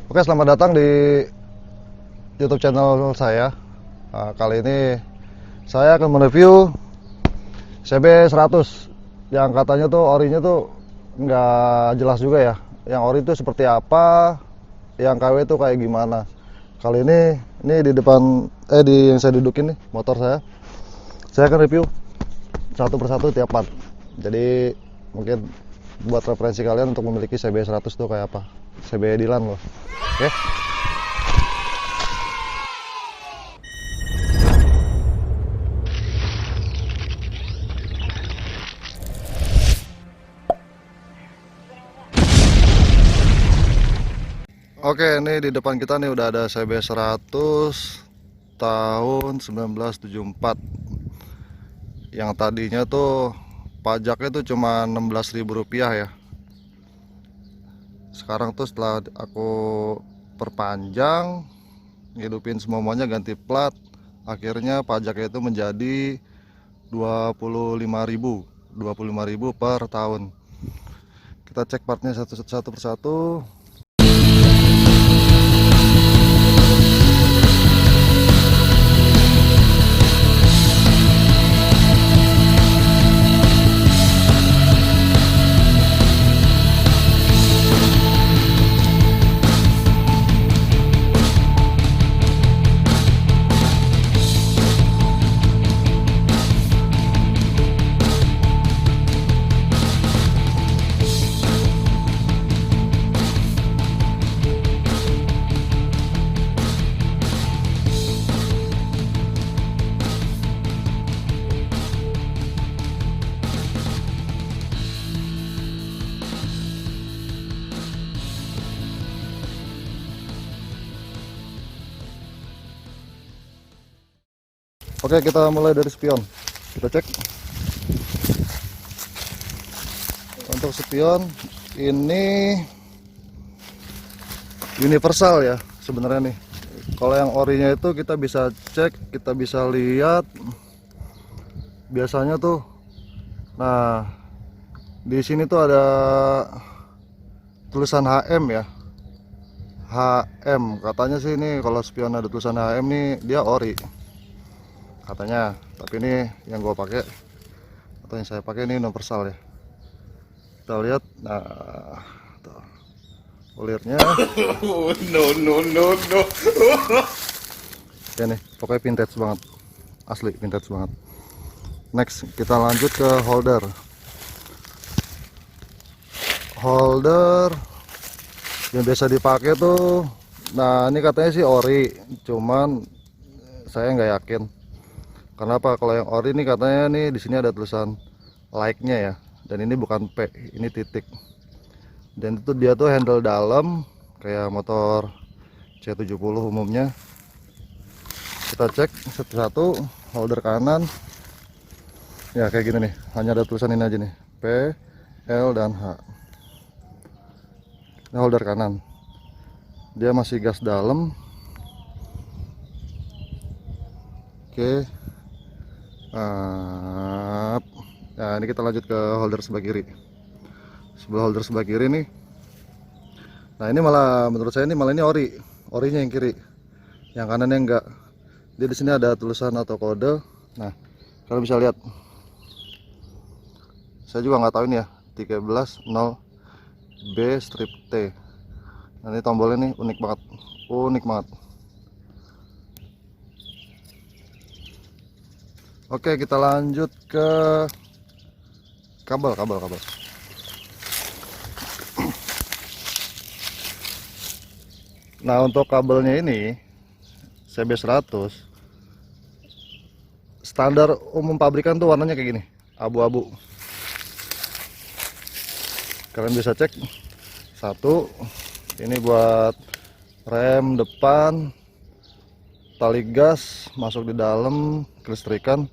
Oke, selamat datang di YouTube channel saya. Kali ini saya akan mereview CB100 yang katanya tuh orinya tuh nggak jelas juga ya. Yang ori itu seperti apa, yang KW itu kayak gimana. Kali ini di depan di yang saya dudukin nih motor saya. Saya akan review satu persatu tiap part. Jadi mungkin buat referensi kalian untuk memiliki CB100 tuh kayak apa. CB Dilan loh. Oke. Oke, ini di depan kita nih udah ada CB100 tahun 1974. Yang tadinya tuh pajaknya tuh cuma Rp16.000 ya. Sekarang tuh setelah aku perpanjang, ngidupin semuanya, ganti plat, akhirnya pajaknya itu menjadi 25.000 per tahun. Kita cek partnya satu persatu. Oke, kita mulai dari spion. Kita cek. Untuk spion ini universal ya sebenarnya nih. Kalau yang orinya itu kita bisa cek, kita bisa lihat. Biasanya tuh, nah di sini tuh ada tulisan HM ya. HM katanya sih ini kalau spion ada tulisan HM nih dia ori katanya, tapi ini yang gue pakai atau yang saya pakai ini universal ya. Kita lihat, nah tuh, ulirnya No. ya nih, pokoknya vintage banget, asli vintage banget. Next kita lanjut ke holder yang biasa dipakai tuh. Nah ini katanya sih ori, cuman saya nggak yakin. Kenapa? Kalau yang ori ini katanya nih di sini ada tulisan like-nya ya, dan ini bukan P, ini titik. Dan itu dia tuh handle dalam kayak motor C70 umumnya. Kita cek satu-satu. Holder kanan ya kayak gini nih, hanya ada tulisan ini aja nih, P, L, dan H. Ini holder kanan, dia masih gas dalam. Oke. Nah ini kita lanjut ke holder sebelah kiri. Sebelah holder sebelah kiri nih, nah ini malah menurut saya ini orinya yang kiri, yang kanannya enggak. Dia di sini ada tulisan atau kode. Nah kalian bisa lihat, saya juga nggak tahu ini ya, 130 B strip T. Nah ini tombolnya nih unik banget. Oke, kita lanjut ke kabel. Nah untuk kabelnya ini CB100 standar umum pabrikan tuh warnanya kayak gini, abu-abu. Kalian bisa cek. Satu, ini buat rem depan, tali gas masuk di dalam, kelistrikan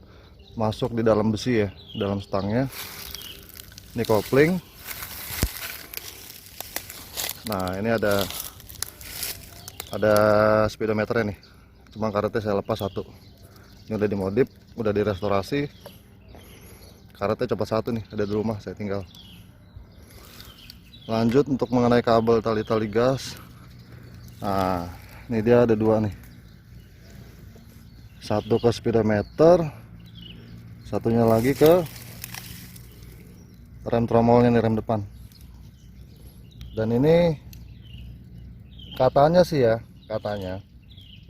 masuk di dalam besi ya, dalam stangnya. Ini kopling. Nah ini ada speedometernya nih, cuma karetnya saya lepas satu. Ini udah dimodif, udah direstorasi. Karetnya cepat satu nih, ada di rumah saya tinggal. Lanjut untuk mengenai kabel tali-tali gas, Nah, ini dia ada dua nih. Satu ke speedometer, satunya lagi ke rem tromolnya nih, rem depan. Dan ini katanya sih ya, katanya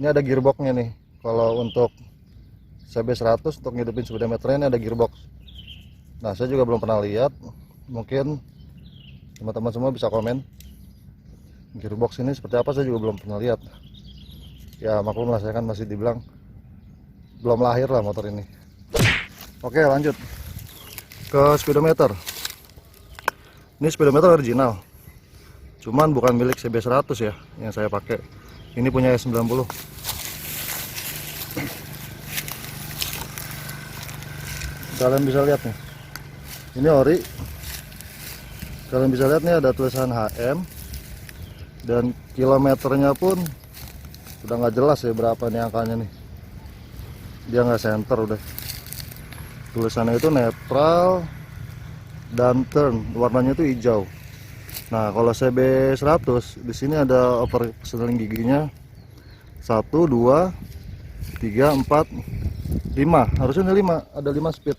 ini ada gearboxnya nih. Kalau untuk CB100 untuk ngidupin speedometernya ini ada gearbox. Nah, saya juga belum pernah lihat. Mungkin teman-teman semua bisa komen gearbox ini seperti apa, saya juga belum pernah lihat. Ya maklum lah, saya kan masih dibilang belum lahir lah motor ini. Oke, lanjut ke speedometer. Ini speedometer original, cuman bukan milik CB100 ya yang saya pakai. Ini punya S90. Kalian bisa lihat nih, ini ori. Kalian bisa lihat nih ada tulisan HM, dan kilometernya pun udah nggak jelas ya berapa nih angkanya nih. Dia nggak center udah. Tulisannya itu netral dan turn, warnanya itu hijau. Nah, kalau CB100 di sini ada oversealing giginya 1, 2, 3, 4, 5. Harusnya ini 5, ada 5 speed.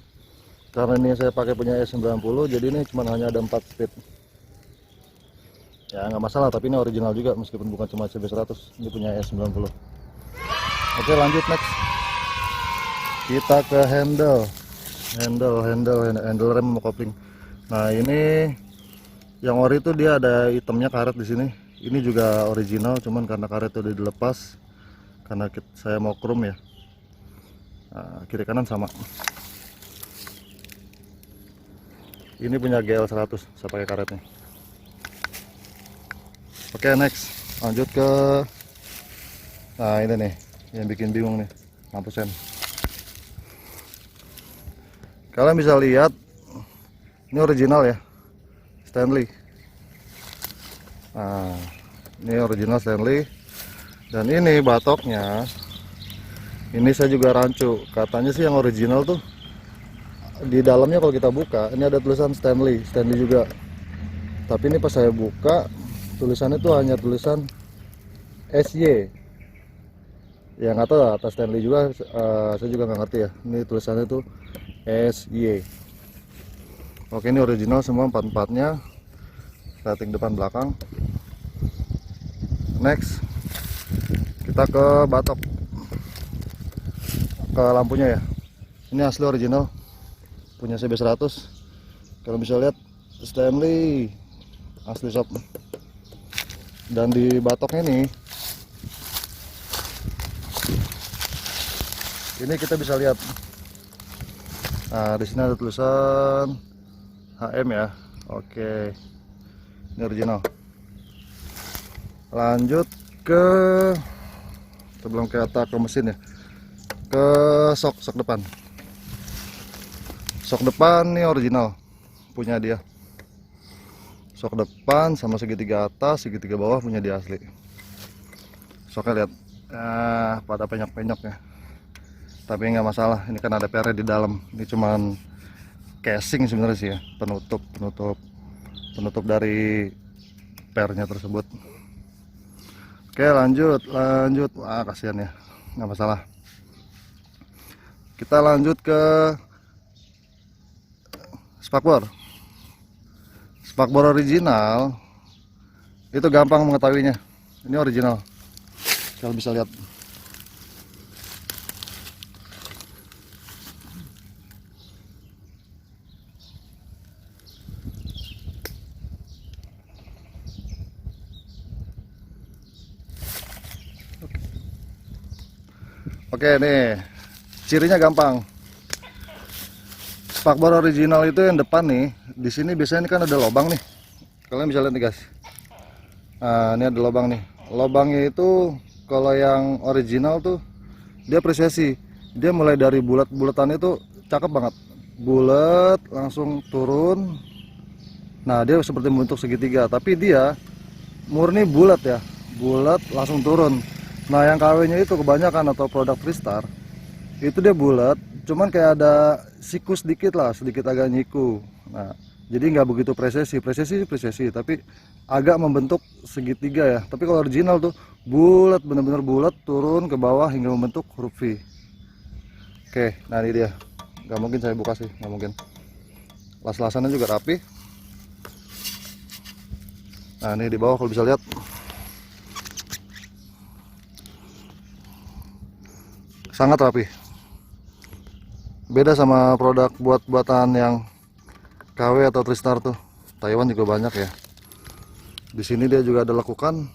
Karena ini saya pakai punya S90, jadi ini cuma hanya ada 4 speed. Ya nggak masalah, tapi ini original juga meskipun bukan cuma CB100, ini punya S90. Oke, lanjut next. Kita ke handle rem sama kopling. Nah, ini yang ori itu dia ada itemnya karet di sini. Ini juga original, cuman karena karet itu udah dilepas karena saya mau chrome ya. Nah, kiri kanan sama. Ini punya GL100, saya pakai karetnya. Oke, next. Lanjut ke, nah ini nih yang bikin bingung nih, lampu sen. Kalian bisa lihat ini original ya, Stanley. Nah, ini original Stanley. Dan ini batoknya, ini saya juga rancu. Katanya sih yang original tuh di dalamnya kalau kita buka, ini ada tulisan Stanley juga. Tapi ini pas saya buka, tulisannya tuh hanya tulisan SY. Ya nggak tahu atas Stanley juga, saya juga nggak ngerti ya. Ini tulisannya tuh SY. Oke, ini original semua 4-4-nya, rating depan belakang. Next, kita ke batok, ke lampunya ya. Ini asli original, punya CB100. Kalau bisa lihat Stanley asli shop. Dan di batoknya ini kita bisa lihat. Nah, di sini ada tulisan HM ya. Oke, ini original. Lanjut ke, sebelum ke mesin ya, ke sok depan. Sok depan nih original, punya dia. Sok depan sama segitiga atas, segitiga bawah punya dia asli. Soknya lihat, pada penyok-penyok ya. Tapi nggak masalah, ini kan ada pernya di dalam. Ini cuman casing sebenarnya sih ya, penutup dari pernya tersebut. Oke, lanjut. Wah, kasihan ya, nggak masalah. Kita lanjut ke spakbor. Spakbor original itu gampang mengetahuinya. Ini original, kalian bisa lihat. Oke, nih cirinya gampang. Spakbor original itu yang depan nih, di sini biasanya kan ada lubang nih. Kalian bisa lihat nih guys. Nah, ini ada lubang nih. Lubangnya itu kalau yang original tuh dia presisi. Dia mulai dari bulat-bulatan itu cakep banget. Bulat langsung turun. Nah, dia seperti membentuk segitiga, tapi dia murni bulat ya. Bulat langsung turun. Nah, yang KW-nya itu kebanyakan atau produk Tristar itu dia bulat, cuman kayak ada siku sedikit lah, sedikit agak nyiku. Nah, jadi nggak begitu presisi, tapi agak membentuk segitiga ya. Tapi kalau original tuh bulat, bener-bener bulat, turun ke bawah hingga membentuk huruf V. Oke, nah ini dia. Nggak mungkin saya buka sih, nggak mungkin. Las-lasannya juga rapi. Nah ini di bawah kalau bisa lihat. Sangat rapi. Beda sama produk buat-buatan yang KW atau Tristar tuh. Taiwan juga banyak ya. Di sini dia juga ada lekukan.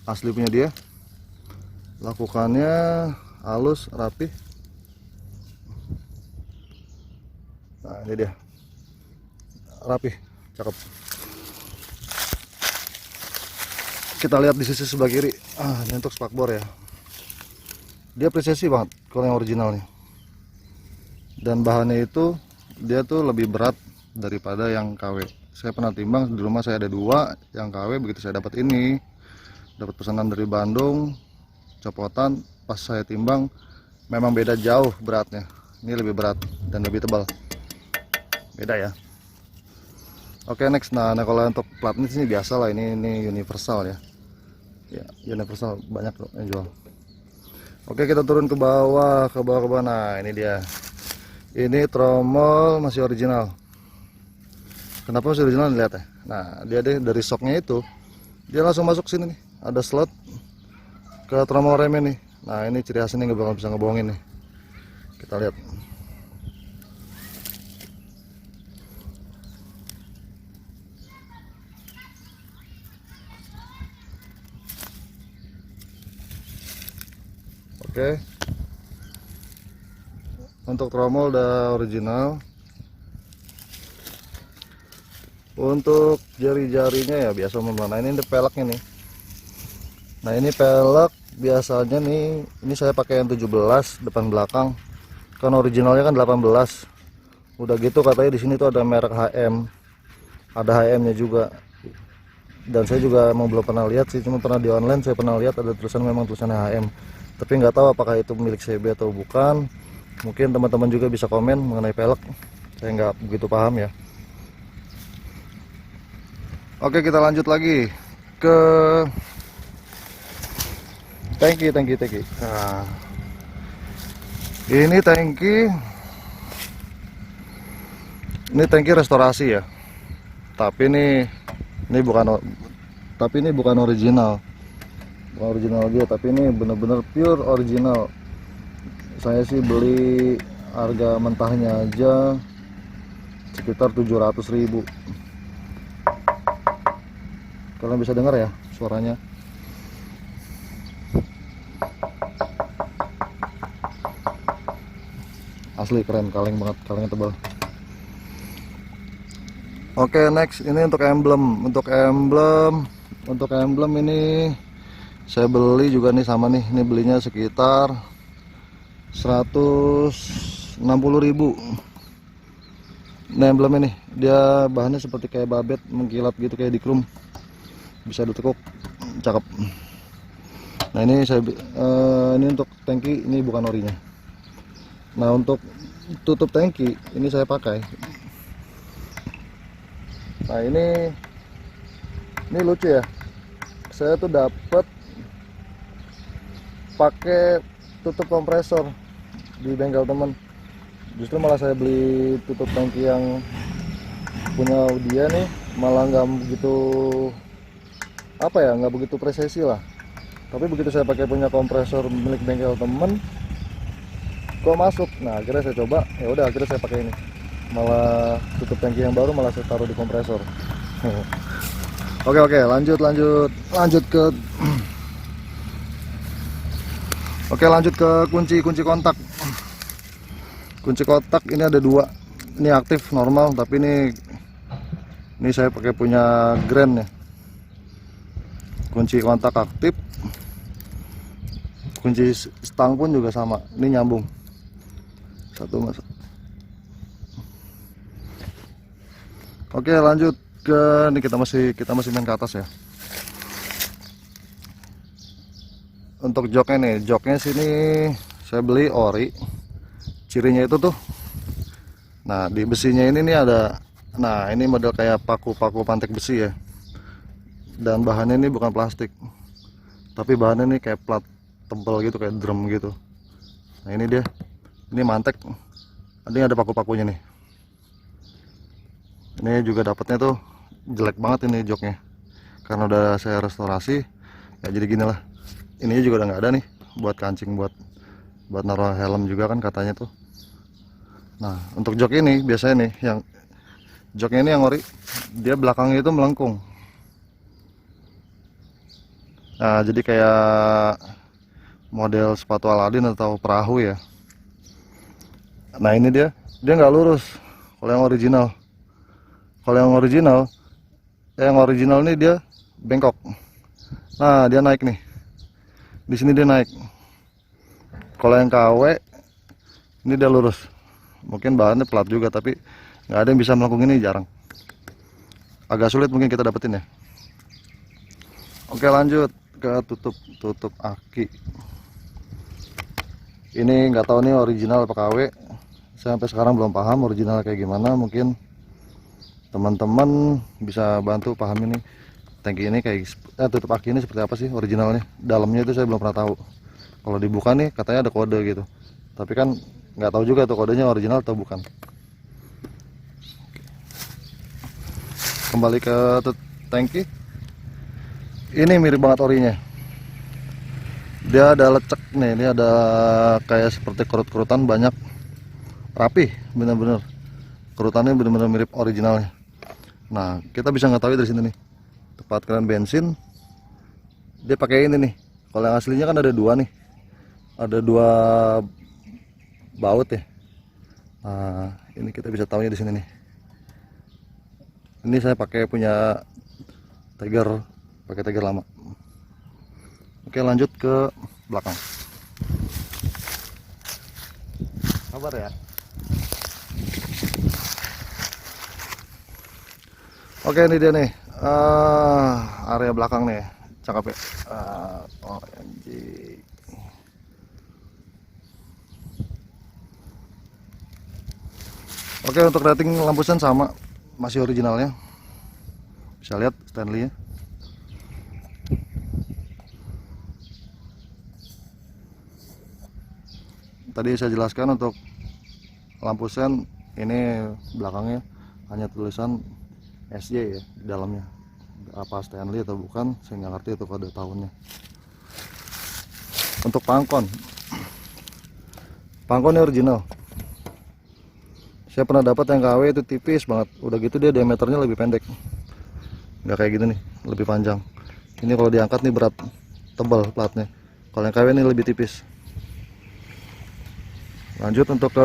Asli punya dia. Lekukannya halus, rapi. Nah ini dia, rapi, cakep. Kita lihat di sisi sebelah kiri. Ini untuk spakbor ya. Dia presisi banget kalau yang original nih. Dan bahannya itu dia tuh lebih berat daripada yang KW. Saya pernah timbang, di rumah saya ada 2 yang KW. Begitu saya dapat ini, dapat pesanan dari Bandung, copotan. Pas saya timbang, memang beda jauh beratnya. Ini lebih berat dan lebih tebal. Beda ya. Oke, next. Nah kalau untuk plat ini sih biasa lah, ini universal ya. Ya, universal banyak kok yang jual. Oke, kita turun ke bawah, ke bawah. Nah ini dia. Ini tromol masih original. Kenapa masih original? Lihat ya. Nah dia deh dari shocknya itu, dia langsung masuk sini nih. Ada slot ke tromol remnya nih. Nah ini ciri khas, ini nggak bakal bisa ngebohongin nih. Kita lihat. Oke, untuk tromol udah original. Untuk jari-jarinya ya biasa memang. Nah ini peleknya nih. Nah ini pelek biasanya nih, ini saya pakai yang 17 depan belakang. Kan originalnya kan 18. Udah gitu katanya di sini tuh ada merek HM, ada HM-nya juga. Dan saya juga emang belum pernah lihat sih, cuma pernah di online saya pernah lihat ada tulisan, memang tulisannya HM. Tapi nggak tahu apakah itu milik CB atau bukan. Mungkin teman-teman juga bisa komen mengenai pelek, saya nggak begitu paham ya. Oke, kita lanjut lagi ke tangki. Nah, ini tangki restorasi ya. Tapi ini bukan original. Bukan original dia, tapi ini bener-bener pure original. Saya sih beli harga mentahnya aja sekitar 700.000. Kalian bisa dengar ya suaranya. Asli keren, kaleng banget, kalengnya tebal. Oke, next. Ini untuk emblem. Untuk emblem ini saya beli juga nih sama nih. Ini belinya sekitar 160.000. Nah emblem ini dia bahannya seperti kayak babet, mengkilat gitu kayak dikrum, bisa ditekuk, cakep. Nah ini ini untuk tangki, ini bukan orinya. Nah untuk tutup tangki ini saya pakai. Nah ini lucu ya, saya tuh dapat pakai tutup kompresor di bengkel temen. Justru malah saya beli tutup tangki yang punya dia nih malah nggak begitu nggak begitu presisi lah. Tapi begitu saya pakai punya kompresor milik bengkel temen, kok masuk. Nah akhirnya saya coba, ya udah akhirnya saya pakai ini. Malah tutup tangki yang baru malah saya taruh di kompresor. Oke, lanjut ke lanjut ke kunci kontak. Kunci kontak ini ada 2. Ini aktif normal, tapi ini saya pakai punya Grand ya. Kunci kontak aktif. Kunci stang pun juga sama. Ini nyambung. Satu mas. Oke, lanjut ke ini, kita masih main ke atas ya. Untuk joknya nih, joknya sini saya beli ori. Cirinya itu tuh, nah di besinya ini nih ada, nah ini model kayak paku pantek besi ya. Dan bahannya ini bukan plastik, tapi bahannya ini kayak plat tebal gitu, kayak drum gitu. Nah ini dia, ini mantek, ini ada paku-pakunya nih. Ini juga dapatnya tuh jelek banget ini joknya, karena udah saya restorasi ya, jadi gini lah. Ini juga udah nggak ada nih buat kancing, buat naruh helm juga kan katanya tuh. Nah untuk jok ini biasanya nih, yang joknya ini yang ori, dia belakangnya itu melengkung. Nah jadi kayak model sepatu Aladin atau perahu ya. Nah ini dia nggak lurus kalau yang original. Kalau yang original ini dia bengkok. Nah dia naik nih, di sini dia naik. Kalau yang KW ini dia lurus. Mungkin bahannya plat juga, tapi nggak ada yang bisa melengkung, ini jarang. Agak sulit mungkin kita dapetin ya. Oke lanjut ke tutup aki. Ini nggak tahu nih original apa KW. Saya sampai sekarang belum paham original kayak gimana. Mungkin teman-teman bisa bantu paham ini, tangki ini kayak tutup aki ini seperti apa sih originalnya. Dalamnya itu saya belum pernah tahu. Kalau dibuka nih katanya ada kode gitu, tapi kan nggak tahu juga tuh kodenya original atau bukan. Kembali ke tangki, ini mirip banget orinya. Dia ada lecek nih, ini ada kayak seperti kerut-kerutan banyak, rapi, bener-bener kerutannya bener-bener mirip originalnya. Nah kita bisa ngetahui dari sini nih, tempat keran bensin dia pakai ini nih. Kalau yang aslinya kan ada dua nih, ada dua baut ya. Nah ini kita bisa tahunya di sini nih. Ini saya pakai punya Tiger, pakai Tiger lama. Oke lanjut ke belakang. Sabar ya. Oke ini dia nih, area belakang nih, cakep ya. OMG. Oke untuk rating lampu sen sama, masih originalnya. Bisa lihat Stanley nya. Tadi saya jelaskan untuk lampu sen ini belakangnya hanya tulisan SJ ya di dalamnya. Apa Stanley atau bukan saya nggak ngerti itu kode tahunnya. Untuk pangkonnya original. Saya pernah dapat yang KW itu tipis banget, udah gitu dia diameternya lebih pendek, nggak kayak gitu nih, lebih panjang. Ini kalau diangkat nih berat, tebal platnya. Kalau yang KW ini lebih tipis. Lanjut untuk ke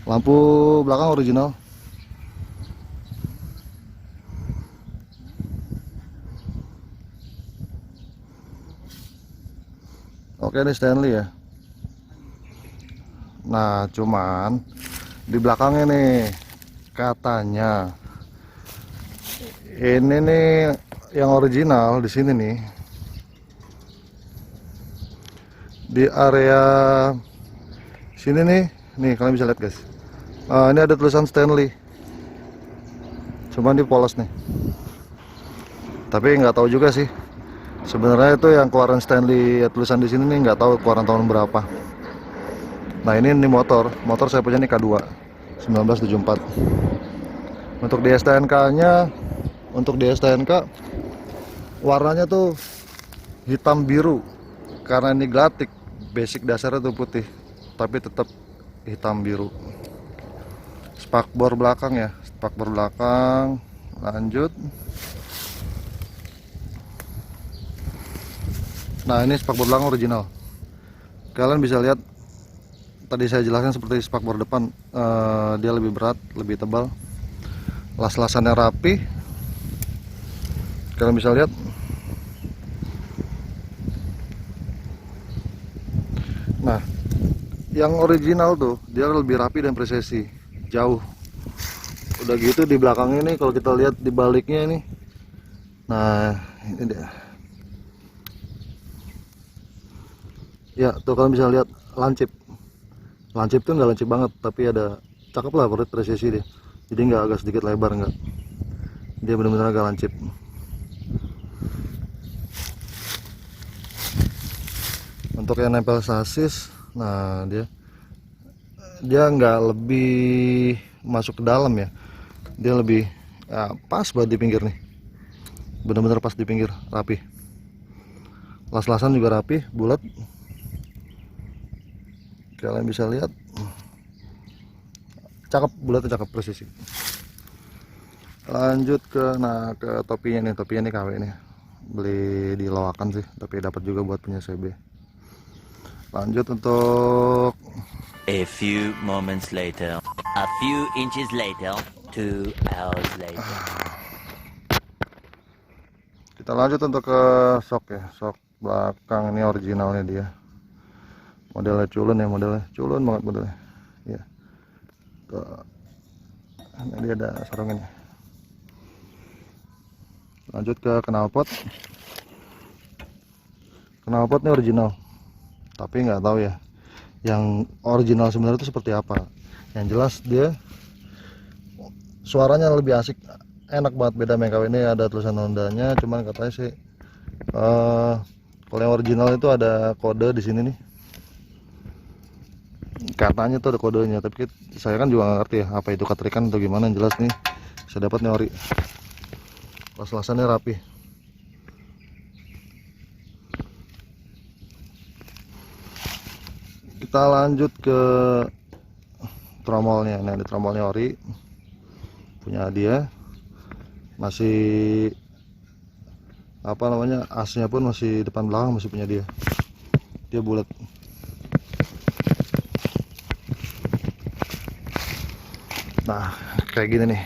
lampu belakang original. Oke ini Stanley ya. Nah cuman di belakangnya nih katanya ini nih yang original di sini nih, di area sini nih kalian bisa lihat guys. Ini ada tulisan Stanley, cuman di polos nih. Tapi nggak tahu juga sih. Sebenarnya itu yang keluaran Stanley ya, tulisan di sini nih nggak tahu keluaran tahun berapa. Nah ini motor saya punya nih K2 1974. Untuk di STNK warnanya tuh hitam biru, karena ini glatik, basic dasarnya tuh putih, tapi tetap hitam biru. Spakbor belakang ya, spakbor belakang. Lanjut. Nah ini spakbor belakang original. Kalian bisa lihat tadi saya jelaskan seperti spakbor depan, dia lebih berat, lebih tebal, las-lasannya rapi. Kalian bisa lihat. Nah yang original tuh dia lebih rapi dan presisi jauh. Udah gitu di belakang ini kalau kita lihat di baliknya ini, nah ini dia ya, tuh kalian bisa lihat lancip tuh nggak lancip banget, tapi ada cakep lah presisi dia. Jadi nggak agak sedikit lebar, nggak, dia benar-benar agak lancip. Untuk yang nempel sasis, nah dia nggak lebih masuk ke dalam ya, dia lebih ya, pas buat di pinggir nih, bener-bener pas di pinggir, rapi. Las-lasan juga rapi, bulat. Kalian bisa lihat, cakep, bulatnya cakep, presisi. Lanjut ke topinya nih KW nih, beli di Loakan sih, tapi dapat juga buat punya CB. Lanjut untuk A few moments later, a few inches later, 2 hours later. kita lanjut untuk ke sok ya, sok belakang ini originalnya dia. Modelnya culun ya, culun banget modelnya. Ya. Ini dia ada sarungnya. Lanjut ke knalpot. Knalpot ini original, tapi nggak tahu ya yang original sebenarnya itu seperti apa. Yang jelas dia suaranya lebih asik, enak banget, beda sama yang KW ini ada tulisan Hondanya. Cuman katanya sih kalau yang original itu ada kode di sini nih, katanya tuh ada kodenya, tapi saya kan juga nggak ngerti ya apa itu keterikan atau gimana. Yang jelas nih saya dapat nih ori, las-lasannya rapi. Kita lanjut ke tromolnya. Nah, ini tromolnya ori, punya dia, masih apa namanya, asnya pun masih depan belakang masih punya dia bulat. Nah kayak gini nih,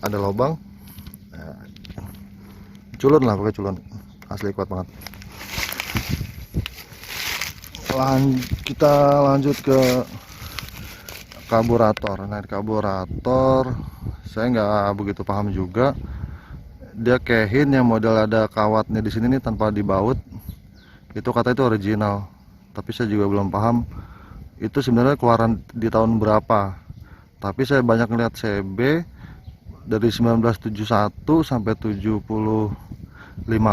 ada lubang, culun lah, pakai culun asli, kuat banget. Kita lanjut ke karburator. Nah, di karburator saya nggak begitu paham juga. Dia kehin yang model ada kawatnya di sini nih tanpa dibaut, itu kata itu original, tapi saya juga belum paham itu sebenarnya keluaran di tahun berapa. Tapi saya banyak ngeliat CB dari 1971 sampai 75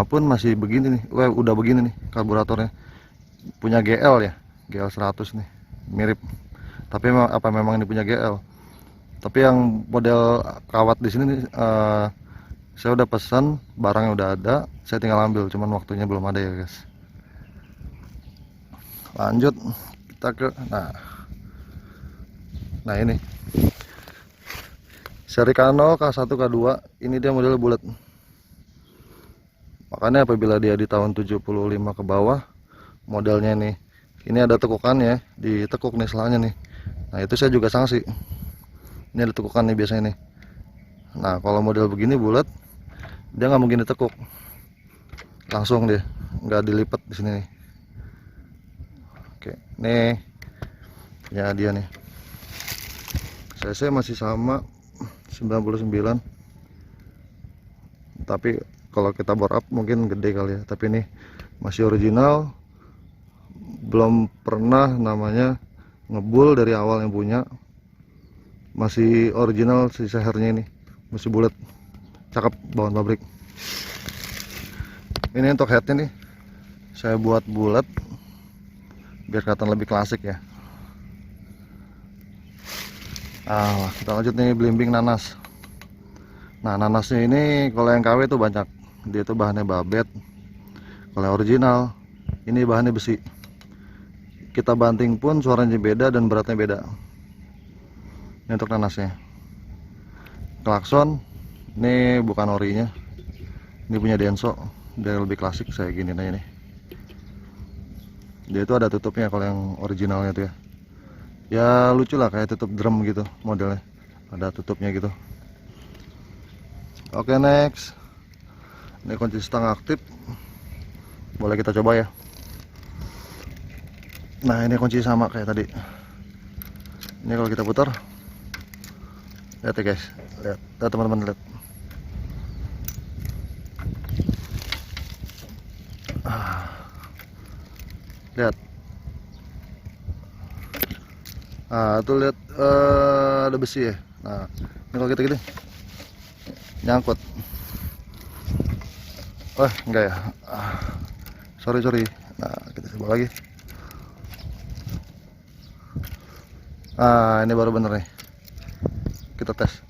pun masih begini nih. Udah begini nih karburatornya. Punya GL ya, GL 100 nih, mirip. Tapi apa memang ini punya GL? Tapi yang model kawat di sini nih, saya udah pesan, barangnya udah ada, saya tinggal ambil, cuman waktunya belum ada ya guys. Lanjut kita ke nah ini seri Kano K1 K2, ini dia model bulat. Makanya apabila dia di tahun 75 ke bawah modelnya nih, ini ada tekukannya, ditekuk nih selanya nih. Nah itu saya juga sanksi, ini ada tekukan nih biasanya nih. Nah kalau model begini bulat, dia nggak mungkin ditekuk, langsung dia nggak dilipat di sini nih. Oke, nih ya dia nih, CC masih sama 99, tapi kalau kita bore up mungkin gede kali ya. Tapi ini masih original, belum pernah namanya ngebul dari awal yang punya, masih original. Si sehernya ini masih bulat, cakep, bawaan pabrik. Ini untuk headnya nih saya buat bulat biar kelihatan lebih klasik ya. Kita lanjut nih, belimbing nanas. Nah nanasnya ini kalau yang KW itu banyak, dia itu bahannya babet. Kalau yang original ini bahannya besi. Kita banting pun suaranya beda dan beratnya beda. Ini untuk nanasnya. Klakson ini bukan orinya, ini punya Denso, dia lebih klasik. Saya gini aja nih, dia itu ada tutupnya kalau yang originalnya tuh ya. Ya lucu lah, kayak tutup drum gitu modelnya, ada tutupnya gitu. Oke, next. Ini kunci stang aktif, boleh kita coba ya. Nah ini kunci sama kayak tadi. Ini kalau kita putar, lihat ya guys, lihat teman-teman, lihat. Lihat. Tuh lihat, ada besi ya. Nah ini kalau kita gini nyangkut. Enggak ya, sorry. Nah, kita coba lagi. Ini baru bener nih. Kita tes.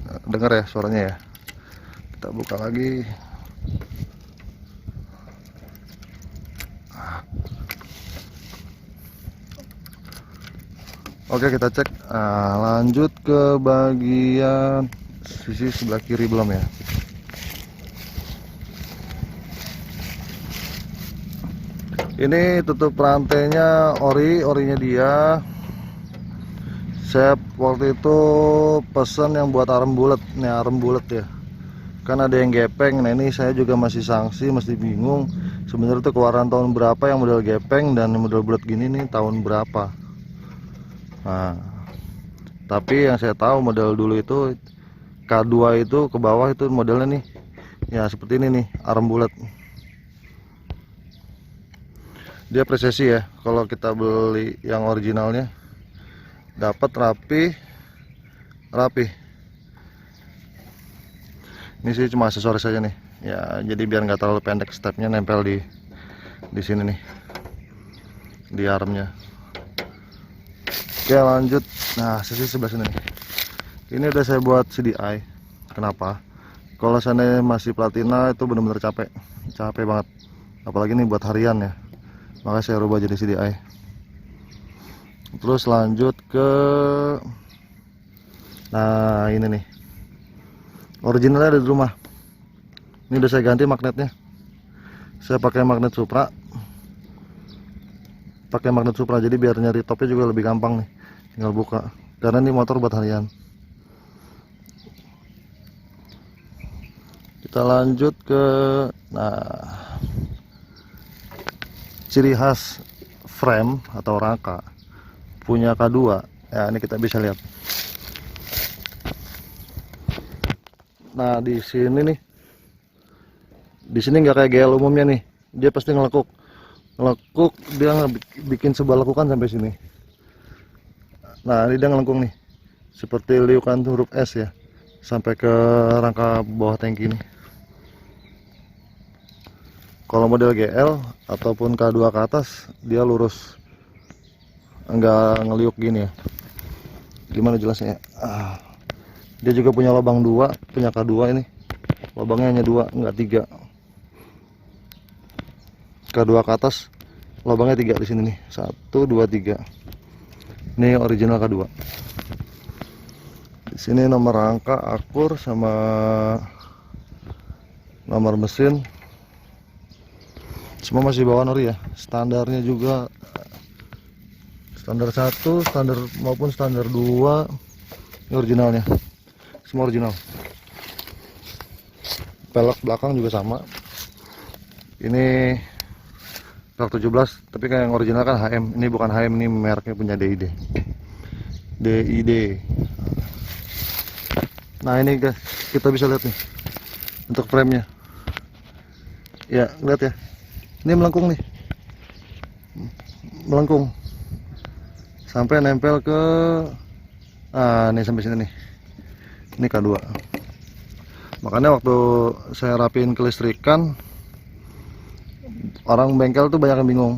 Nah, dengar ya suaranya ya. Kita buka lagi. Oke, kita cek. Lanjut ke bagian sisi sebelah kiri belum ya. Ini tutup rantainya orinya dia. Saya waktu itu pesan yang buat arem bulat. Nih arem bulat ya. Kan ada yang gepeng. Nah ini saya juga masih sanksi, masih bingung. Sebenarnya itu keluaran tahun berapa yang model gepeng dan model bulat gini nih tahun berapa. Nah, tapi yang saya tahu model dulu itu K2 itu ke bawah itu modelnya nih. Ya seperti ini nih, arem bulat. Dia presisi ya. Kalau kita beli yang originalnya dapat rapi. Ini sih cuma aksesoris saja nih. Ya, jadi biar nggak terlalu pendek, stepnya nempel di sini nih. Di armnya. Oke, lanjut. Nah, sisi sebelah sini nih. Ini udah saya buat CDI. Kenapa? Kalau sana masih platina itu benar-benar capek banget. Apalagi nih buat harian ya. Maka saya rubah jadi CDI. Terus lanjut ke, nah ini nih, originalnya ada di rumah. Ini udah saya ganti magnetnya. Saya pakai magnet Supra. Jadi biar nyari topnya juga lebih gampang nih. Tinggal buka. Karena ini motor buat harian. Kita lanjut ke, nah, ciri khas frame atau rangka punya K2 ya, ini kita bisa lihat. Nah di sini nih, nggak kayak GL umumnya nih, dia pasti ngelekuk dia bikin sebuah lekukan sampai sini. Nah ini dia ngelengkung nih seperti liukan huruf S ya, sampai ke rangka bawah tangki ini. Kalau model GL ataupun K2 ke atas dia lurus, enggak ngeliuk gini ya. Gimana jelasnya ya? Dia juga punya lubang 2, punya K2 ini. Lubangnya hanya 2, enggak 3. K2 ke atas lubangnya 3 di sini nih. 1 2 3. Ini original K2. Di sini nomor rangka, akur sama nomor mesin. Semua masih bawaan ori ya. Standarnya juga standar 1, standar maupun standar 2. Ini originalnya. Semua original. Pelek belakang juga sama. Ini pelek 17, tapi kayak yang original kan HM. Ini bukan HM, ini mereknya punya DID. Nah, ini guys, kita bisa lihat nih untuk frame-nya. Ya, lihat ya. Ini melengkung nih. Melengkung. Sampai nempel ke ini sampai sini nih. Ini K2. Makanya waktu saya rapiin kelistrikan, orang bengkel tuh banyak yang bingung.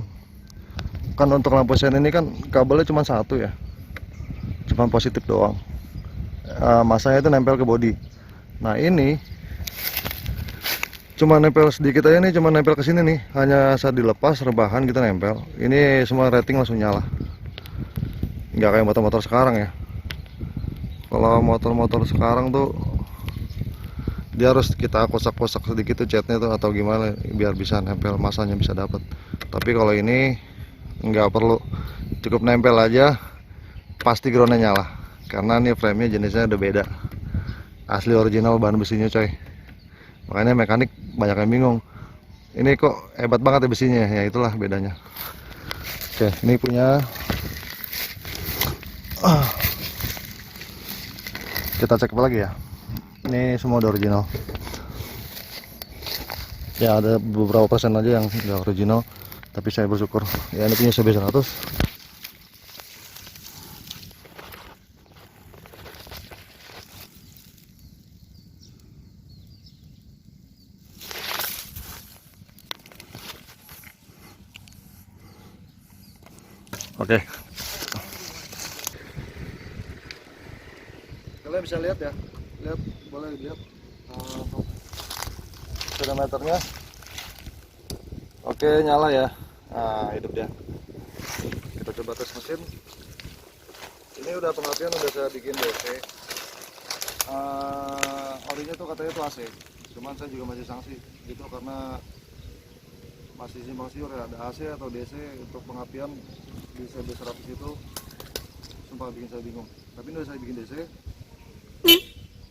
Kan untuk lampu sen ini kan kabelnya cuma 1 ya. Cuma positif doang. Masanya itu nempel ke bodi. Nah, ini cuma nempel sedikit aja nih, cuma nempel ke sini nih. Hanya saat dilepas rebahan kita nempel. Ini semua rating langsung nyala. Nggak kayak motor-motor sekarang ya. Kalau motor-motor sekarang tuh dia harus kita kosak-kosak sedikit tuh catnya tuh atau gimana biar bisa nempel, masanya bisa dapat. Tapi kalau ini nggak perlu, cukup nempel aja pasti groundnya nyala. Karena nih frame-nya jenisnya udah beda. Asli original bahan besinya coy. Makanya mekanik banyak yang bingung. Ini kok hebat banget ya besinya, ya itulah bedanya. Oke, ini punya kita cek apa lagi ya. Ini semua udah original. Ya ada beberapa persen aja yang nggak original, tapi saya bersyukur. Ya ini punya CB100. Oke. Kalian bisa lihat ya, lihat, boleh lihat speedometernya. Oke, nyala ya. Nah, hidup dia. Kita coba tes mesin. Ini udah pengapian, udah saya bikin DC. Orinya tuh katanya tuh AC, cuman saya juga masih sanksi gitu karena masih simpang siur ya, ada AC atau DC untuk pengapian di CB100 itu. Sumpah bikin saya bingung, tapi ini udah saya bikin DC.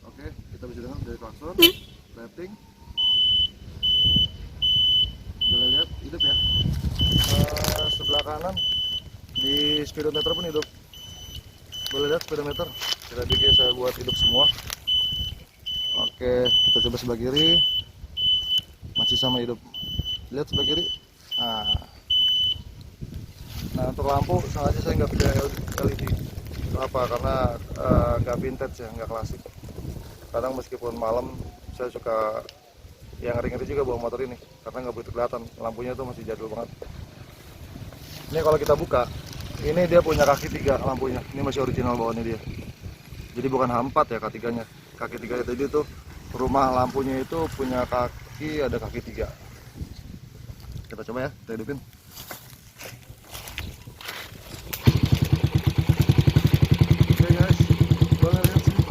Oke, kita bisa dengar dari klakson, rating. Boleh lihat, hidup ya. Sebelah kanan di speedometer pun hidup. Boleh lihat speedometer, kita bikin saya buat hidup semua. Oke, kita coba sebelah kiri, masih sama hidup. Lihat sebelah kiri. Nah untuk lampu sengaja saya nggak pilih LED. Kenapa? Karena nggak vintage ya, nggak klasik. Kadang meskipun malam saya suka yang ngeri-ngeri juga bawa motor ini, karena nggak begitu kelihatan. Lampunya tuh masih jadul banget. Ini kalau kita buka, ini dia punya kaki 3 lampunya. Ini masih original bawaannya dia. Jadi bukan H4 ya kaki-tiganya. Kaki 3 tadi tuh rumah lampunya itu punya kaki, ada kaki 3. Kita coba ya, kita hidupin. Oke guys, boleh lihat sini.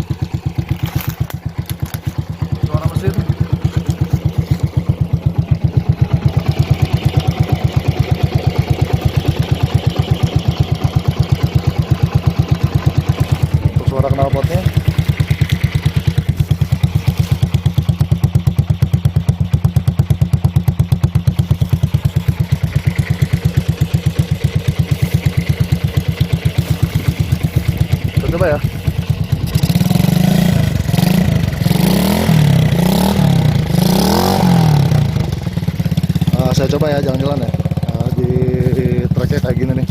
Suara mesin. Untuk suara knalpotnya. Coba ya. Saya coba ya jalan-jalan ya. Di tracknya kayak gini nih.